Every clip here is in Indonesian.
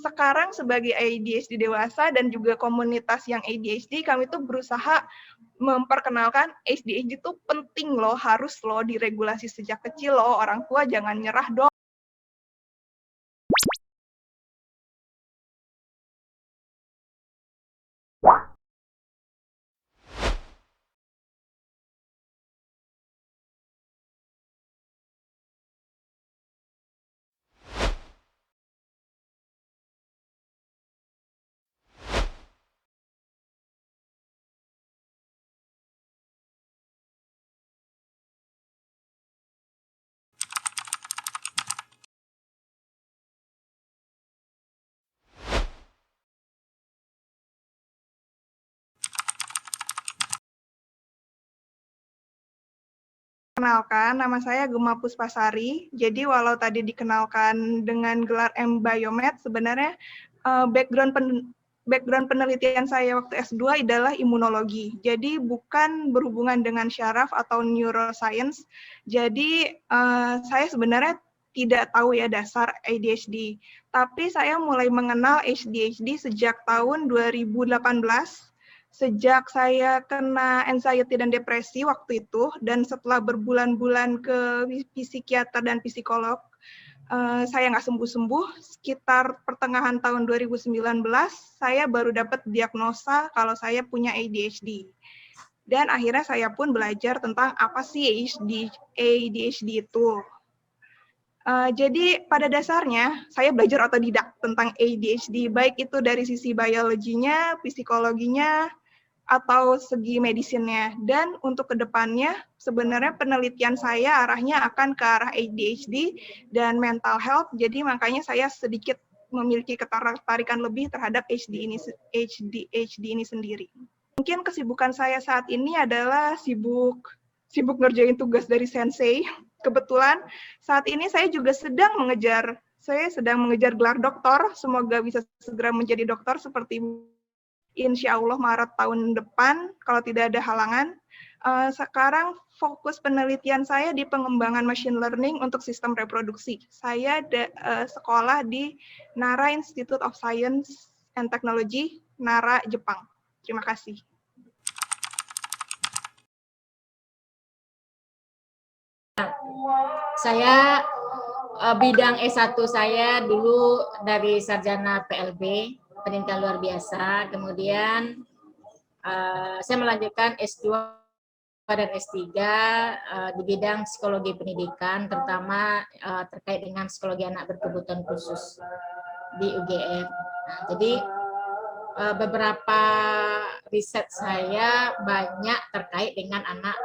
sekarang sebagai ADHD dewasa dan juga komunitas yang ADHD, kami tuh berusaha memperkenalkan ADHD itu penting loh, harus loh diregulasi sejak kecil loh, orang tua jangan nyerah dong. Kenalkan, nama saya Gema Puspasari. Jadi walau tadi dikenalkan dengan gelar M Biomed, sebenarnya background penelitian saya waktu S2 adalah imunologi. Jadi bukan berhubungan dengan syaraf atau neuroscience. Jadi saya sebenarnya tidak tahu ya dasar ADHD. Tapi saya mulai mengenal ADHD sejak tahun 2018. Sejak saya kena anxiety dan depresi waktu itu, dan setelah berbulan-bulan ke psikiater dan psikolog, saya nggak sembuh-sembuh. Sekitar pertengahan tahun 2019, saya baru dapat diagnosa kalau saya punya ADHD. Dan akhirnya saya pun belajar tentang apa sih ADHD itu. Jadi pada dasarnya saya belajar otodidak tentang ADHD, baik itu dari sisi biologinya, psikologinya, atau segi medisinnya. Dan untuk kedepannya, sebenarnya penelitian saya arahnya akan ke arah ADHD dan mental health, jadi makanya saya sedikit memiliki ketertarikan lebih terhadap ADHD ini sendiri. Mungkin kesibukan saya saat ini adalah sibuk ngerjain tugas dari sensei. Kebetulan saat ini saya juga sedang mengejar gelar doktor, semoga bisa segera menjadi dokter seperti insya Allah Maret tahun depan, kalau tidak ada halangan. Sekarang fokus penelitian saya di pengembangan machine learning untuk sistem reproduksi. Saya sekolah di Nara Institute of Science and Technology, Nara, Jepang. Terima kasih. Saya bidang S1 saya dulu dari sarjana PLB, pendidikan luar biasa. Kemudian saya melanjutkan S2 dan S3 di bidang psikologi pendidikan, terutama terkait dengan psikologi anak berkebutuhan khusus di UGM. Nah, jadi beberapa riset saya banyak terkait dengan anak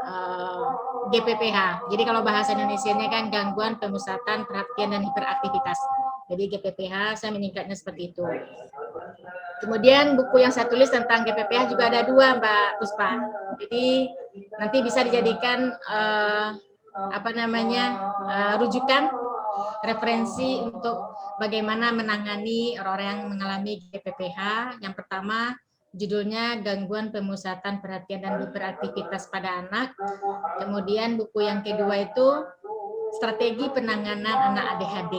GPPH. Jadi kalau bahasa Indonesianya kan gangguan pemusatan perhatian dan hiperaktivitas. Jadi GPPH saya meningkatnya seperti itu. Kemudian buku yang saya tulis tentang GPPH juga ada 2, Mbak Puspa. Jadi nanti bisa dijadikan rujukan referensi untuk bagaimana menangani orang-orang yang mengalami GPPH. Yang pertama judulnya gangguan pemusatan perhatian dan hiperaktivitas pada anak. Kemudian buku yang kedua itu strategi penanganan anak ADHD.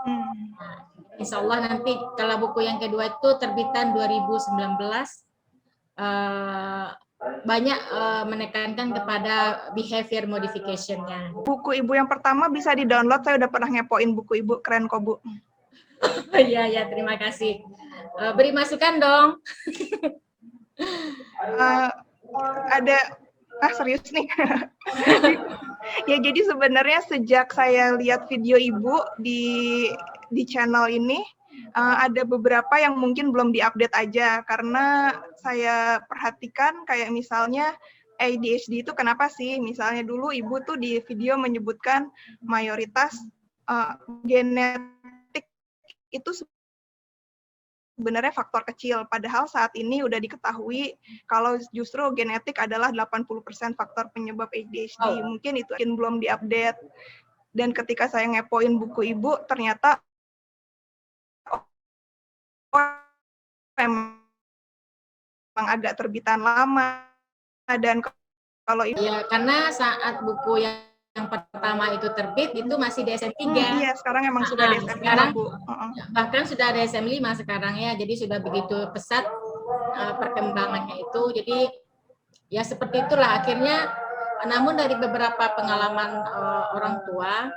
Nah, insya Allah nanti kalau buku yang kedua itu terbitan 2019, banyak menekankan kepada behavior modification-nya. Buku Ibu yang pertama bisa di-download, saya udah pernah ngepoin buku Ibu, keren kok Bu. Iya, ya, terima kasih. Beri masukan dong. Ada, serius nih. Ya, jadi sebenarnya sejak saya lihat video Ibu di channel ini, ada beberapa yang mungkin belum diupdate aja, karena saya perhatikan kayak misalnya ADHD itu kenapa sih? Misalnya dulu Ibu tuh di video menyebutkan mayoritas genetik itu sebenarnya faktor kecil, padahal saat ini udah diketahui kalau justru genetik adalah 80% faktor penyebab ADHD. Mungkin itu belum diupdate. Dan ketika saya ngepoin buku Ibu, ternyata memang agak terbitan lama. Dan kalau ya, karena saat buku yang yang pertama itu terbit itu masih DSM-3. Iya, sekarang emang sudah DSM-5, sekarang Bu. bahkan sudah DSM-5 sekarang ya. Jadi sudah begitu pesat perkembangannya itu. Jadi ya seperti itulah akhirnya. Namun dari beberapa pengalaman orang tua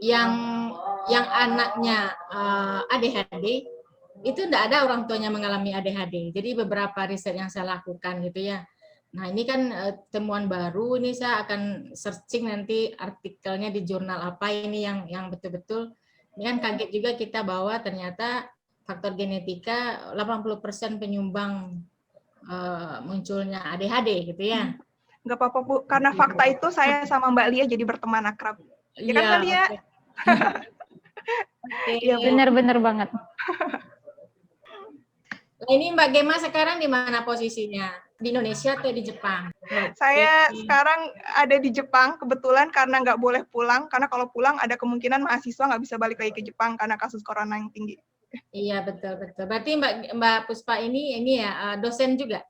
yang anaknya ADHD itu tidak ada orang tuanya mengalami ADHD. Jadi beberapa riset yang saya lakukan gitu ya. Nah ini kan temuan baru, ini saya akan searching nanti artikelnya di jurnal apa ini yang betul-betul. Ini kan kaget juga kita bahwa ternyata faktor genetika 80% penyumbang munculnya ADHD gitu ya. Nggak apa-apa, Bu. Karena fakta itu saya sama Mbak Lia jadi berteman akrab. Ya kan, Mbak Lia? Iya, benar-benar banget. Ini Mbak Gema sekarang di mana posisinya? Di Indonesia atau di Jepang? Saya sekarang ada di Jepang, kebetulan karena nggak boleh pulang, karena kalau pulang ada kemungkinan mahasiswa nggak bisa balik lagi ke Jepang karena kasus corona yang tinggi. Iya, betul-betul. Berarti Mbak Puspa ini ya dosen juga?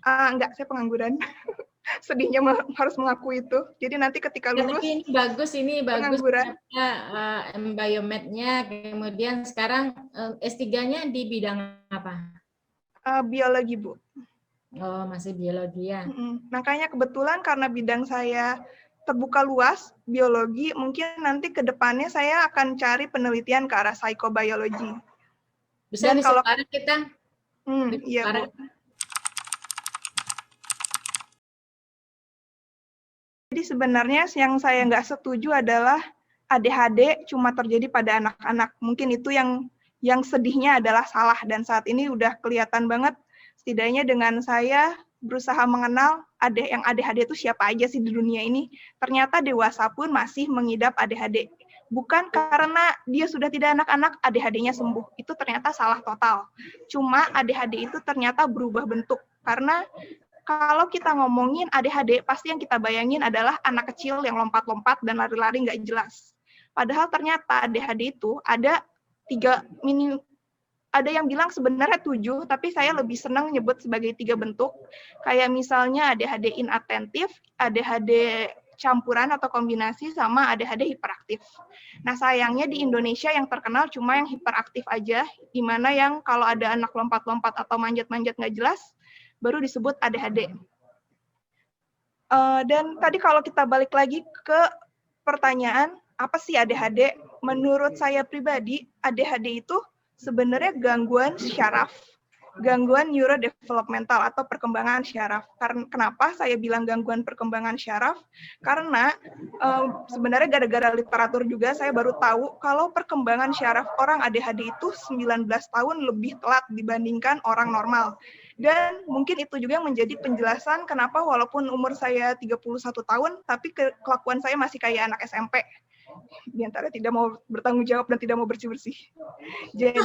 Enggak, saya pengangguran. Sedihnya harus mengakui itu. Jadi nanti ketika lulus, ini bagus pengangguran. Biomed-nya, kemudian sekarang S3-nya di bidang apa? Biologi, Bu. Oh, masih biologi ya. Makanya kebetulan karena bidang saya terbuka luas, biologi, mungkin nanti ke depannya saya akan cari penelitian ke arah psikobiologi. Bisa di sekarang kita? Iya, Bu. Jadi sebenarnya yang saya nggak setuju adalah ADHD cuma terjadi pada anak-anak. Mungkin itu yang sedihnya adalah salah, dan saat ini udah kelihatan banget, setidaknya dengan saya berusaha mengenal yang ADHD itu siapa aja sih di dunia ini, ternyata dewasa pun masih mengidap ADHD. Bukan karena dia sudah tidak anak-anak, ADHD-nya sembuh. Itu ternyata salah total. Cuma ADHD itu ternyata berubah bentuk. Karena kalau kita ngomongin ADHD, pasti yang kita bayangin adalah anak kecil yang lompat-lompat dan lari-lari nggak jelas. Padahal ternyata ADHD itu ada ada yang bilang sebenarnya 7, tapi saya lebih senang nyebut sebagai 3 bentuk. Kayak misalnya ADHD inatentif, ADHD campuran atau kombinasi, sama ADHD hiperaktif. Nah sayangnya di Indonesia yang terkenal cuma yang hiperaktif aja, di mana yang kalau ada anak lompat-lompat atau manjat-manjat nggak jelas, baru disebut ADHD. Dan tadi kalau kita balik lagi ke pertanyaan, apa sih ADHD? Menurut saya pribadi, ADHD itu sebenarnya gangguan syaraf, gangguan neurodevelopmental atau perkembangan syaraf. Kenapa saya bilang gangguan perkembangan syaraf? Karena sebenarnya gara-gara literatur juga saya baru tahu kalau perkembangan syaraf orang ADHD itu 19 tahun lebih telat dibandingkan orang normal. Dan mungkin itu juga menjadi penjelasan kenapa walaupun umur saya 31 tahun, tapi kelakuan saya masih kayak anak SMP. Di antara tidak mau bertanggung jawab dan tidak mau bersih-bersih. Jadi,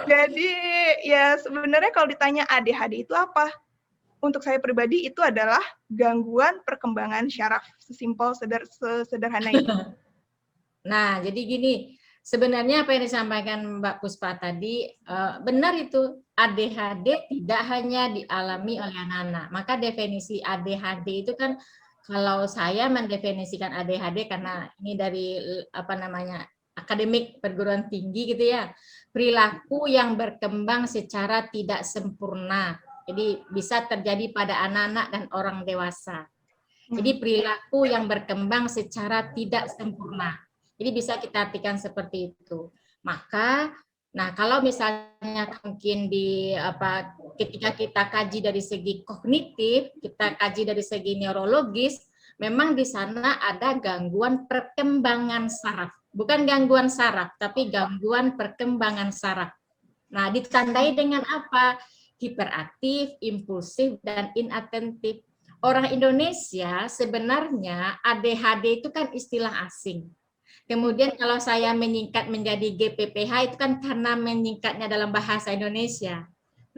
jadi ya sebenarnya kalau ditanya ADHD itu apa? Untuk saya pribadi itu adalah gangguan perkembangan syaraf. Sesimpel, sederhana itu. Nah, jadi gini, sebenarnya apa yang disampaikan Mbak Puspa tadi, benar itu, ADHD tidak hanya dialami oleh anak-anak. Maka definisi ADHD itu kan, kalau saya mendefinisikan ADHD karena ini dari akademik perguruan tinggi gitu ya, perilaku yang berkembang secara tidak sempurna. Jadi bisa terjadi pada anak-anak dan orang dewasa. Jadi perilaku yang berkembang secara tidak sempurna. Jadi bisa kita artikan seperti itu. Maka, nah kalau misalnya mungkin ketika kita kaji dari segi kognitif, kita kaji dari segi neurologis, memang di sana ada gangguan perkembangan saraf. Bukan gangguan saraf, tapi gangguan perkembangan saraf. Nah, ditandai dengan apa? Hiperaktif, impulsif, dan inatentif. Orang Indonesia sebenarnya ADHD itu kan istilah asing. Kemudian kalau saya menyingkat menjadi GPPH itu kan karena menyingkatnya dalam bahasa Indonesia.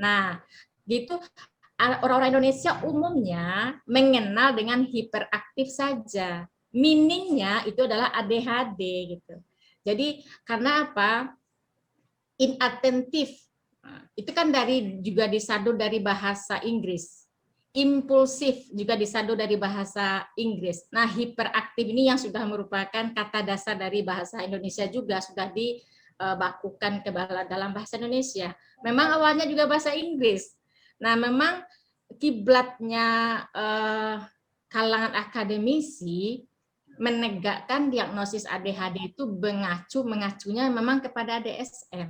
Nah, gitu orang-orang Indonesia umumnya mengenal dengan hiperaktif saja. Meaningnya itu adalah ADHD gitu. Jadi karena apa? Inatentif. Itu kan juga disadur dari bahasa Inggris. impulsif juga disado dari bahasa Inggris. Nah, hiperaktif ini yang sudah merupakan kata dasar dari bahasa Indonesia juga sudah dibakukan ke dalam bahasa Indonesia. Memang awalnya juga bahasa Inggris. Nah, memang kiblatnya kalangan akademisi menegakkan diagnosis ADHD itu mengacunya memang kepada DSM.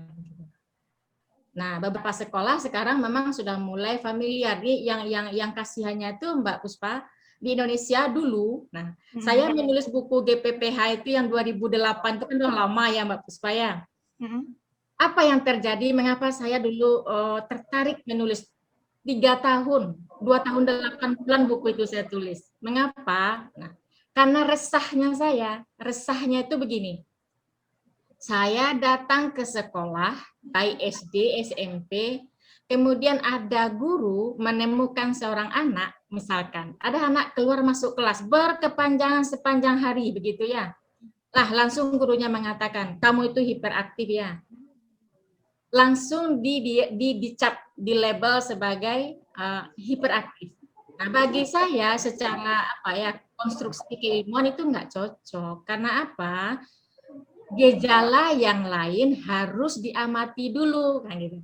Nah, beberapa sekolah sekarang memang sudah mulai familiar. Yang kasihannya itu Mbak Puspa, di Indonesia dulu, nah saya menulis buku GPPH itu yang 2008, itu kan udah lama ya Mbak Puspa ya. Apa yang terjadi, mengapa saya dulu tertarik menulis 3 tahun, 2 tahun 8 bulan buku itu saya tulis. Mengapa? Nah, karena resahnya itu begini. Saya datang ke sekolah, baik SD, SMP, kemudian ada guru menemukan seorang anak, misalkan, ada anak keluar masuk kelas, berkepanjangan sepanjang hari, begitu ya. Lah, langsung gurunya mengatakan, kamu itu hiperaktif ya. Langsung dicap, di label sebagai hiperaktif. Nah, bagi saya secara konstruksi keilmuan itu nggak cocok. Karena apa? Gejala yang lain harus diamati dulu, kan gitu.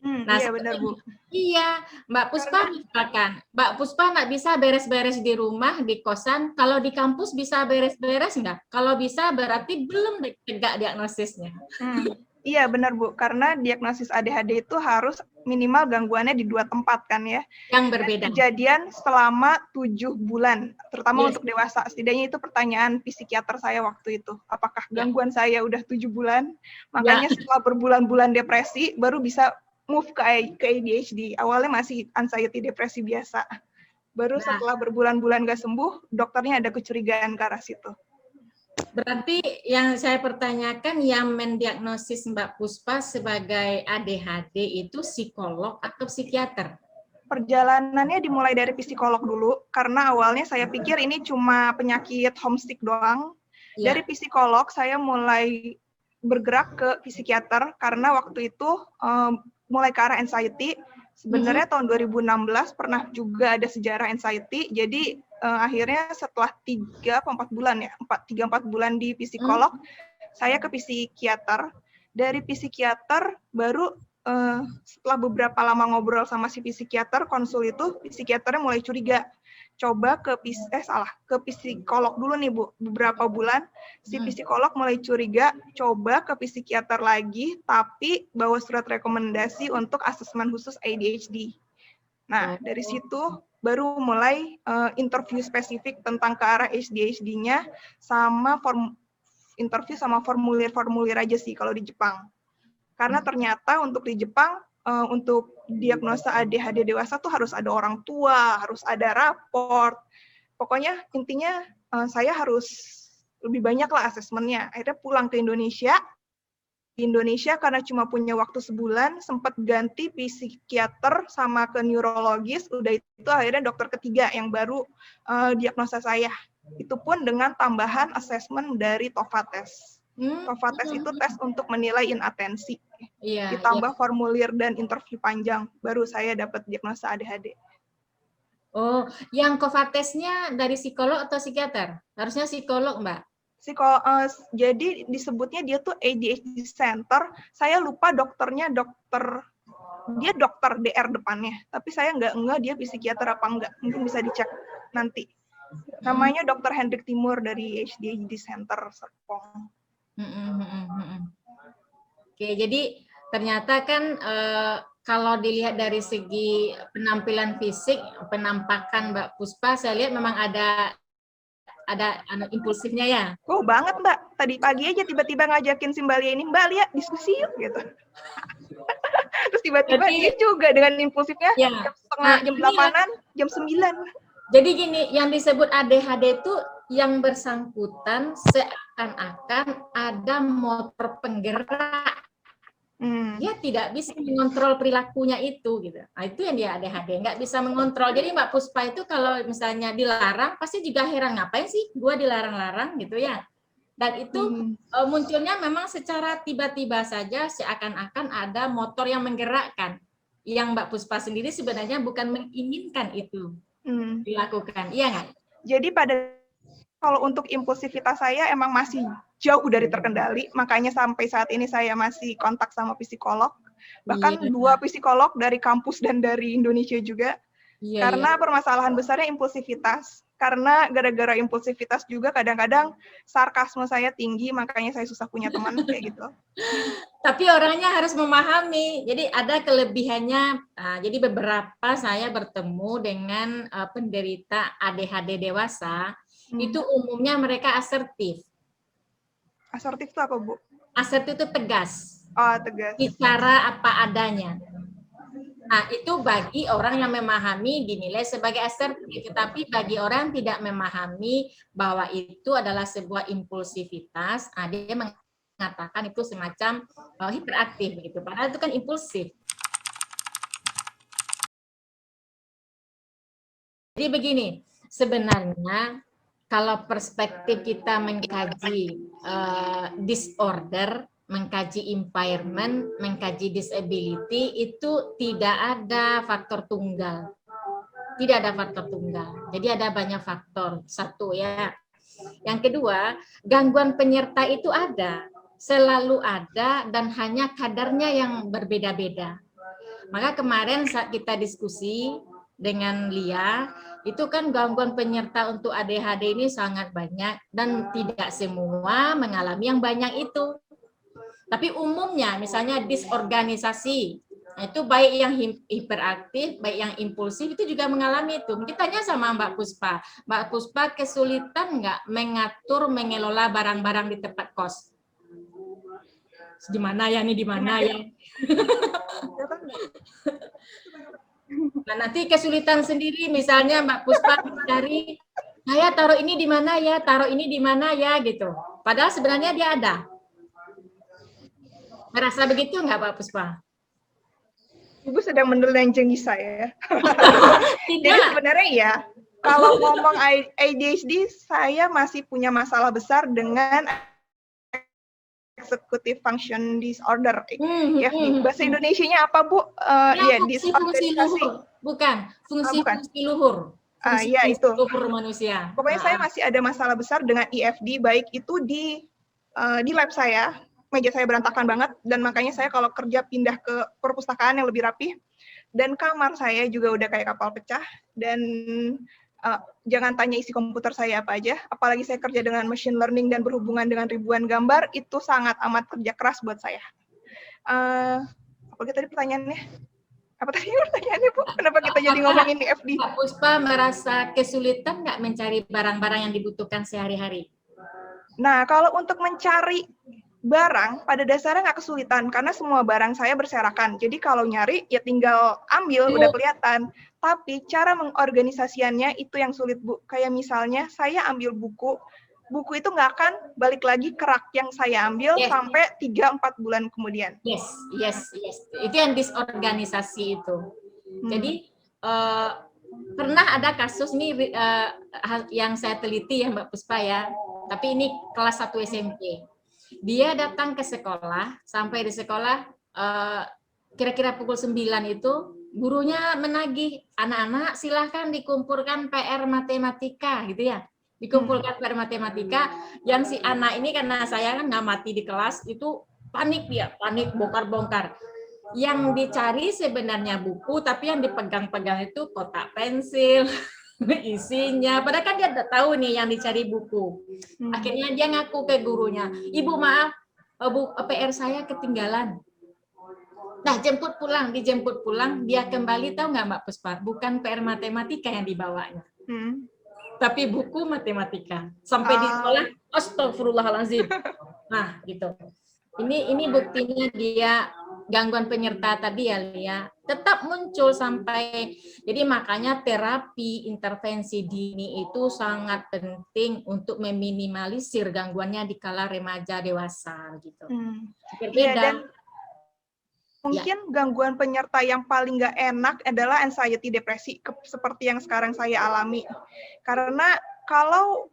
Nah, iya benar Bu. Iya, Mbak Puspa misalkan, Mbak Puspa nggak bisa beres-beres di rumah, di kosan. Kalau di kampus bisa beres-beres nggak? Kalau bisa berarti belum tegak diagnosisnya. Iya benar Bu, karena diagnosis ADHD itu harus minimal gangguannya di 2 tempat kan ya. Yang berbeda. Dan kejadian selama 7 bulan, terutama untuk dewasa. Setidaknya itu pertanyaan psikiater saya waktu itu. Apakah gangguan saya udah 7 bulan? Makanya setelah berbulan-bulan depresi, baru bisa move ke ADHD. Awalnya masih anxiety depresi biasa. Baru setelah berbulan-bulan gak sembuh, dokternya ada kecurigaan ke arah situ. Berarti yang saya pertanyakan, yang mendiagnosis Mbak Puspa sebagai ADHD itu psikolog atau psikiater? Perjalanannya dimulai dari psikolog dulu, karena awalnya saya pikir ini cuma penyakit homesick doang. Dari psikolog, saya mulai bergerak ke psikiater, karena waktu itu mulai ke arah anxiety. Sebenarnya tahun 2016 pernah juga ada sejarah anxiety, jadi akhirnya setelah 3-4 bulan ya, 3-4 bulan di psikolog, saya ke psikiater. Dari psikiater baru setelah beberapa lama ngobrol sama si psikiater, konsul itu, psikiaternya mulai curiga. Coba ke psikolog dulu nih Bu, beberapa bulan, si psikolog mulai curiga, coba ke psikiater lagi, tapi bawa surat rekomendasi untuk asesmen khusus ADHD. Nah, dari situ baru mulai interview spesifik tentang ke arah ADHD-nya, sama interview sama formulir-formulir aja sih kalau di Jepang. Karena ternyata untuk di Jepang, untuk diagnosa ADHD dewasa tuh harus ada orang tua, harus ada raport. Pokoknya intinya saya harus lebih banyak lah asesmennya. Akhirnya pulang ke Indonesia. Di Indonesia karena cuma punya waktu sebulan, sempat ganti psikiater sama ke neurologis. Udah itu akhirnya dokter ketiga yang baru diagnosa saya. Itu pun dengan tambahan asesmen dari TOFA test. TOFA test itu tes untuk menilai inatensi. Ditambah formulir dan interview panjang, baru saya dapat diagnosa ADHD. Oh, yang TOFA testnya dari psikolog atau psikiater? Harusnya psikolog, Mbak. Jadi disebutnya dia tuh ADHD Center. Saya lupa dokternya dia dokter DR depannya. Tapi saya nggak dia psikiater apa enggak. Mungkin bisa dicek nanti. Namanya Dr. Hendrik Timur dari ADHD Center Serpong. Oke, jadi ternyata kan kalau dilihat dari segi penampilan fisik, penampakan Mbak Puspa, saya lihat memang ada impulsifnya ya. Oh banget Mbak, tadi pagi aja tiba-tiba ngajakin si Mbak Lia ini, Mbak Lia diskusi yuk gitu. Terus tiba-tiba dia juga dengan impulsifnya jam 8-an, jam 9. Jadi gini, yang disebut ADHD itu yang bersangkutan seakan-akan ada motor penggerak. Dia tidak bisa mengontrol perilakunya itu gitu. Nah, itu yang dia ADHD, nggak bisa mengontrol. Jadi Mbak Puspa itu kalau misalnya dilarang, pasti juga heran, ngapain sih gua dilarang-larang gitu ya. Dan itu munculnya memang secara tiba-tiba saja, seakan-akan ada motor yang menggerakkan. Yang Mbak Puspa sendiri sebenarnya bukan menginginkan itu. dilakukan, iya nggak? Jadi kalau untuk impulsivitas saya emang masih jauh dari terkendali, makanya sampai saat ini saya masih kontak sama psikolog, bahkan Iya. 2 psikolog dari kampus dan dari Indonesia juga. Iya, iya. Karena permasalahan besarnya impulsivitas. Karena gara-gara impulsivitas juga kadang-kadang sarkasme saya tinggi, makanya saya susah punya teman kayak gitu. Tapi orangnya harus memahami. Jadi ada kelebihannya. Jadi beberapa saya bertemu dengan penderita ADHD dewasa, itu umumnya mereka asertif. Asertif itu apa, Bu? Asertif itu tegas. Oh, tegas. Bicara apa adanya. Nah, itu bagi orang yang memahami dinilai sebagai asertif, tetapi bagi orang yang tidak memahami bahwa itu adalah sebuah impulsivitas, dia mengatakan itu semacam hiperaktif begitu. Padahal itu kan impulsif. Jadi begini, sebenarnya kalau perspektif kita mengkaji disorder, mengkaji impairment, mengkaji disability, itu tidak ada faktor tunggal. Tidak ada faktor tunggal. Jadi ada banyak faktor. Satu ya. Yang kedua, gangguan penyerta itu ada. Selalu ada dan hanya kadarnya yang berbeda-beda. Maka kemarin saat kita diskusi dengan Lia, itu kan gangguan penyerta untuk ADHD ini sangat banyak dan tidak semua mengalami yang banyak itu. Tapi umumnya misalnya disorganisasi, itu baik yang hiperaktif, baik yang impulsif itu juga mengalami itu. Kita tanya sama Mbak Puspa, Mbak Puspa kesulitan nggak mengatur, mengelola barang-barang di tempat kos? Di mana ya, ini di mana ya? Nah, nanti kesulitan sendiri, misalnya Mbak Puspa mencari, saya taruh ini di mana ya, taruh ini di mana ya, gitu. Padahal sebenarnya dia ada. Merasa begitu nggak, Mbak Puspa? Ibu sedang menelanjangi saya. Tidak. Jadi sebenarnya ya, kalau ngomong ADHD, saya masih punya masalah besar dengan executive function disorder. Ya, bahasa Indonesianya apa, Bu? Ya, fungsi luhur. Bukan, fungsi luhur. Ya, itu. Luhur manusia. Pokoknya saya masih ada masalah besar dengan EFD, baik itu di lab saya, meja saya berantakan banget, dan makanya saya kalau kerja pindah ke perpustakaan yang lebih rapi, dan kamar saya juga udah kayak kapal pecah, dan jangan tanya isi komputer saya apa aja, apalagi saya kerja dengan machine learning dan berhubungan dengan ribuan gambar, itu sangat amat kerja keras buat saya. Apa tadi pertanyaannya? Apa tadi pertanyaannya, Bu? Kenapa kita jadi ngomongin EFD? Mbak Puspa merasa kesulitan nggak mencari barang-barang yang dibutuhkan sehari-hari? Nah, kalau untuk mencari barang, pada dasarnya nggak kesulitan, karena semua barang saya berserakan. Jadi kalau nyari, ya tinggal ambil, udah kelihatan. Tapi cara mengorganisasiannya itu yang sulit, Bu. Kayak misalnya, saya ambil buku itu nggak akan balik lagi ke rak yang saya ambil sampai 3-4 bulan kemudian. Yes. Itu yang disorganisasi itu. Jadi, pernah ada kasus ini yang saya teliti ya Mbak Puspa ya, tapi ini kelas 1 SMP. Dia datang ke sekolah, sampai di sekolah kira-kira pukul 9 itu, gurunya menagih, anak-anak silahkan dikumpulkan PR matematika gitu ya. Dikumpulkan PR matematika, yang si anak ini karena saya kan ngamati di kelas, itu panik dia, panik bongkar-bongkar. Yang dicari sebenarnya buku, tapi yang dipegang-pegang itu kotak pensil, isinya. Padahal kan dia udah tahu nih yang dicari buku. Akhirnya dia ngaku ke gurunya, Ibu maaf, PR saya ketinggalan. Nah, dijemput pulang, dia kembali, tahu nggak Mbak Puspa? Bukan PR matematika yang dibawanya. Tapi buku matematika. Sampai di sekolah, astagfirullahaladzim. Nah, gitu. Ini buktinya dia gangguan penyerta tadi ya, Lia, tetap muncul sampai, jadi makanya terapi intervensi dini itu sangat penting untuk meminimalisir gangguannya di kala remaja dewasa gitu. Berbeda. Iya, dan mungkin gangguan penyerta yang paling nggak enak adalah anxiety depresi, seperti yang sekarang saya alami. Karena kalau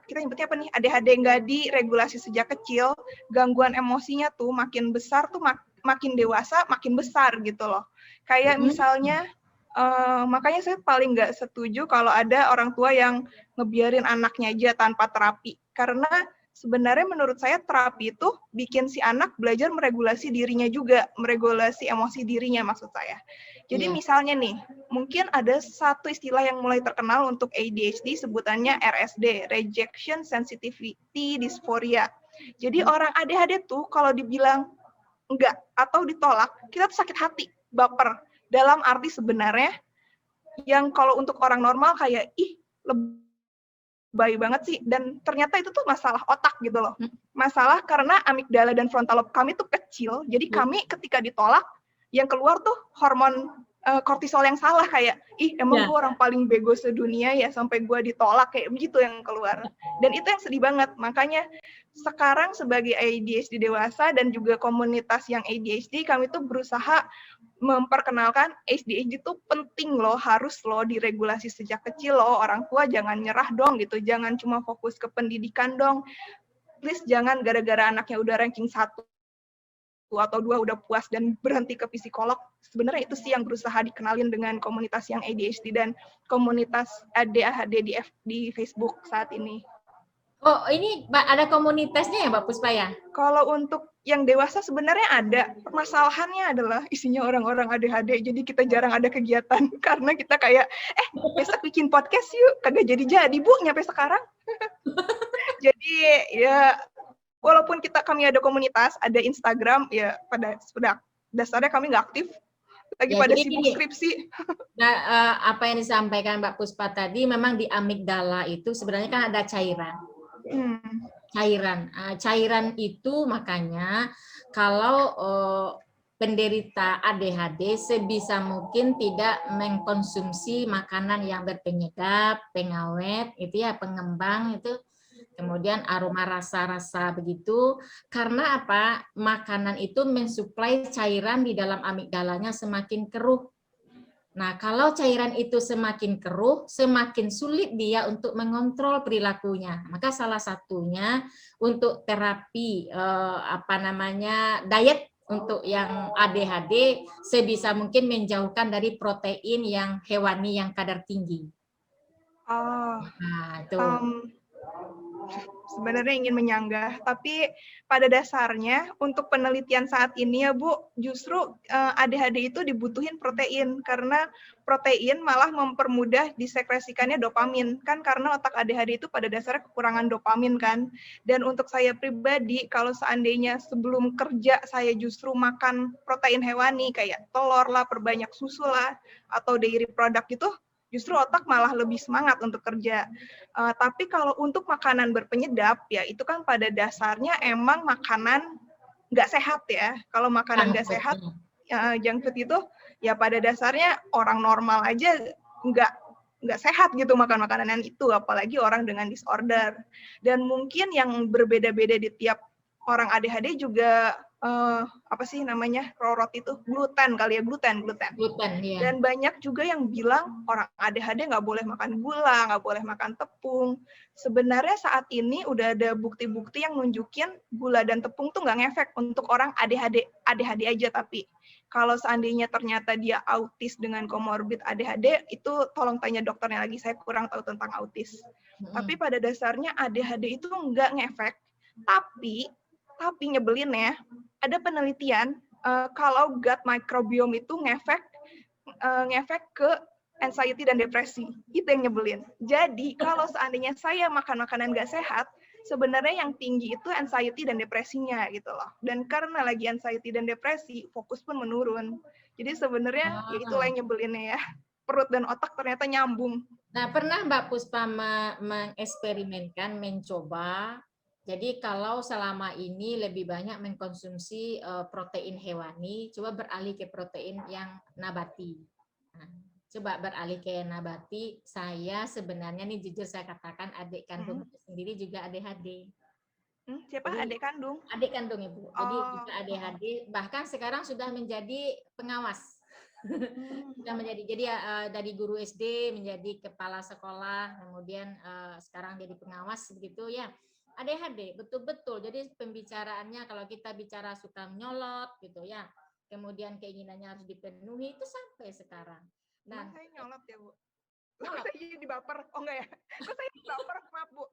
kita nyebutnya apa nih, ADHD nggak diregulasi sejak kecil, gangguan emosinya tuh makin besar tuh makin dewasa makin besar gitu loh. Kayak misalnya Makanya saya paling nggak setuju kalau ada orang tua yang ngebiarin anaknya aja tanpa terapi. Karena sebenarnya menurut saya terapi itu bikin si anak belajar meregulasi dirinya juga, meregulasi emosi dirinya maksud saya. Jadi Iya. misalnya nih, mungkin ada satu istilah yang mulai terkenal untuk ADHD, sebutannya RSD, Rejection Sensitivity Dysphoria. Jadi orang ADHD tuh kalau dibilang enggak atau ditolak, kita tuh sakit hati, baper. Dalam arti sebenarnya yang kalau untuk orang normal kayak ih lebay banget sih, dan ternyata itu tuh masalah otak gitu loh. Masalah karena amigdala dan frontal lobe kami tuh kecil, jadi kami ketika ditolak yang keluar tuh hormon kortisol yang salah, kayak ih emang gue orang paling bego sedunia ya sampai gue ditolak, kayak begitu yang keluar. Dan itu yang sedih banget. Makanya sekarang sebagai ADHD dewasa dan juga komunitas yang ADHD, kami tuh berusaha memperkenalkan ADHD itu penting loh, harus loh diregulasi sejak kecil loh. Orang tua jangan nyerah dong gitu, jangan cuma fokus ke pendidikan dong. Please jangan gara-gara anaknya udah ranking 1 atau 2 udah puas dan berhenti ke psikolog. Sebenarnya itu sih yang berusaha dikenalin dengan komunitas yang ADHD dan komunitas ADHD di Facebook saat ini. Oh, ini ada komunitasnya ya, Mbak Puspa ya? Kalau untuk yang dewasa sebenarnya ada. Permasalahannya adalah isinya orang-orang ADHD, jadi kita jarang ada kegiatan karena kita kayak, besok bikin podcast yuk, kagak jadi-jadi Bu, nyampe sekarang. Jadi ya walaupun kami ada komunitas, ada Instagram, ya pada dasarnya kami nggak aktif, lagi Ya, pada jadi sibuk gini, skripsi. nah, apa yang disampaikan Mbak Puspa tadi, memang di amigdala itu sebenarnya kan ada cairan. Cairan itu makanya kalau penderita ADHD sebisa mungkin tidak mengkonsumsi makanan yang berpenyedap, pengawet, itu ya, pengembang itu, kemudian aroma rasa-rasa begitu, karena apa? Makanan itu mensuplai cairan di dalam amigdalanya semakin keruh. Nah, kalau cairan itu semakin keruh, semakin sulit dia untuk mengontrol perilakunya. Maka salah satunya untuk terapi diet untuk yang ADHD sebisa mungkin menjauhkan dari protein yang hewani yang kadar tinggi. Nah, itu. Sebenarnya ingin menyanggah, tapi pada dasarnya untuk penelitian saat ini ya Bu, justru ADHD itu dibutuhin protein, karena protein malah mempermudah disekresikannya dopamin, kan karena otak ADHD itu pada dasarnya kekurangan dopamin kan. Dan untuk saya pribadi, kalau seandainya sebelum kerja saya justru makan protein hewani, kayak telur lah, perbanyak susu lah, atau dairy product gitu, justru otak malah lebih semangat untuk kerja. Tapi kalau untuk makanan berpenyedap, ya itu kan pada dasarnya emang makanan nggak sehat ya. Kalau makanan nggak sehat, junk food itu ya pada dasarnya orang normal aja nggak sehat gitu makan makanan itu, apalagi orang dengan disorder. Dan mungkin yang berbeda-beda di tiap orang ADHD juga apa sih namanya, rorot itu gluten kali ya, gluten. Ya. Dan banyak juga yang bilang orang ADHD nggak boleh makan gula, nggak boleh makan tepung. Sebenarnya saat ini udah ada bukti-bukti yang nunjukin gula dan tepung tuh nggak ngefek untuk orang ADHD aja. Tapi kalau seandainya ternyata dia autis dengan komorbid ADHD, itu tolong tanya dokternya lagi, saya kurang tahu tentang autis. Tapi pada dasarnya ADHD itu nggak ngefek. Tapi nyebelin ya, ada penelitian kalau gut microbiome itu ngefek ke anxiety dan depresi. Itu yang nyebelin. Jadi kalau seandainya saya makan makanan nggak sehat, sebenarnya yang tinggi itu anxiety dan depresinya gitu loh. Dan karena lagi anxiety dan depresi, fokus pun menurun. Jadi sebenarnya ya itulah yang nyebelinnya ya. Perut dan otak ternyata nyambung. Nah, pernah Mbak Puspa mengeksperimenkan, mencoba, jadi kalau selama ini lebih banyak mengkonsumsi protein hewani, coba beralih ke protein yang nabati. Nah, coba beralih ke nabati. Saya sebenarnya nih jujur saya katakan adik kandung sendiri juga ADHD. Siapa? Jadi, adik kandung? Adik kandung Ibu. Jadi juga ADHD, bahkan sekarang sudah menjadi pengawas. Sudah menjadi, jadi dari guru SD menjadi kepala sekolah, kemudian sekarang jadi pengawas begitu ya. ADHD betul-betul. Jadi pembicaraannya kalau kita bicara suka nyolot gitu ya. Kemudian keinginannya harus dipenuhi itu sampai sekarang. Nah, saya nyolot ya, Bu. Nyolot? Saya jadi baper. Oh enggak ya? Kok saya baper? Maaf, Bu.